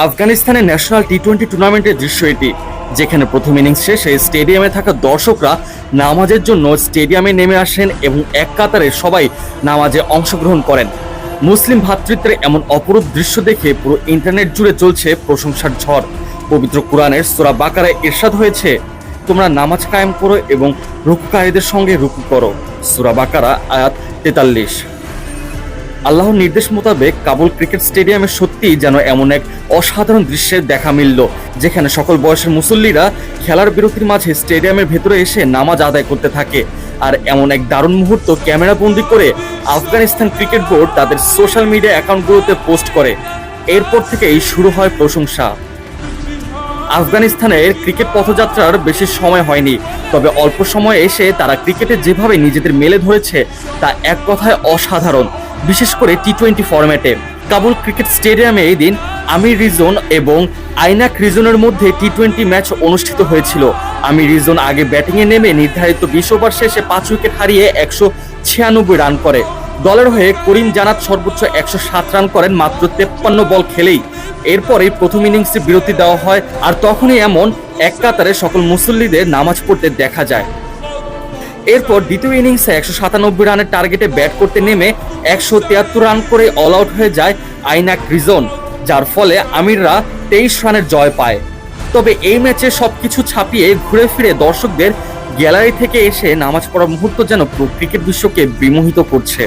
আফগানিস্তানের ন্যাশনাল টি-20 টুর্নামেন্টের দৃশ্য এটি, যেখানে প্রথম ইনিংস শেষে স্টেডিয়ামে থাকা দর্শকরা নামাজের জন্য স্টেডিয়ামে নেমে আসেন এবং এক কাতারে সবাই নামাজে অংশগ্রহণ করেন। মুসলিম ভ্রাতৃত্বের এমন অপরূপ দৃশ্য দেখে পুরো ইন্টারনেট জুড়ে চলছে প্রশংসার ঝড়। পবিত্র কুরআনের সূরা বাকারায় ইরশাদ হয়েছে, তোমরা নামাজ কায়েম করো এবং রুকুকারীদের সঙ্গে রুকু করো। সূরা বাকারা আয়াত 43। আল্লাহর নির্দেশ মোতাবেক কাবুল ক্রিকেট স্টেডিয়ামে সত্যিই যেন এমন এক অসাধারণ দৃশ্যের দেখা মিলল, যেখানে সকল বয়সের মুসল্লিরা খেলার বিরতির মাঝে স্টেডিয়ামের ভেতরে এসে নামাজ আদায় করতে থাকে। আর এমন এক দারুণ মুহূর্ত ক্যামেরাবন্দি করে আফগানিস্তান ক্রিকেট বোর্ড তাদের সোশ্যাল মিডিয়া অ্যাকাউন্টগুলোতে পোস্ট করে। এরপর থেকেই শুরু হয় প্রশংসা। আফগানিস্তানের ক্রিকেট পথযাত্রার বেশি সময় হয়নি, তবে অল্প সময়ে এসে তারা ক্রিকেটে যেভাবে নিজেদের মেলে ধরেছে তা এক কথায় অসাধারণ, বিশেষ করে টি-20 ফরম্যাটে। কাবুল ক্রিকেট স্টেডিয়ামে এই দিন আমির রিজন এবং আইনাক রিজনের মধ্যে টি-20 ম্যাচ অনুষ্ঠিত হয়েছিল। আমির রিজন আগে ব্যাটিংয়ে নেমে নির্ধারিত 20 ওভার শেষে 5 উইকেট হারিয়ে 196 রান করে। দলের হয়ে করিম জানাত সর্বোচ্চ 107 রান করেন মাত্র 53 বল খেলেই। এরপরেই প্রথম ইনিংসে বিরতি দেওয়া হয়, আর তখনই এমন এক কাতারে সকল মুসল্লিদের নামাজ পড়তে দেখা যায়। এরপর দ্বিতীয় ইনিংসে 197 রানের টার্গেটে ব্যাট করতে নেমে 173 রান করে অল আউট হয়ে যায় আইনাক রিজন, যার ফলে আমিররা 23 রানের জয় পায়। তবে এই ম্যাচে সবকিছু ছাপিয়ে ঘুরে ফিরে দর্শকদের গ্যালারি থেকে এসে নামাজ পড়ার মুহূর্ত যেন পুরো ক্রিকেট বিশ্বকে বিমোহিত করছে।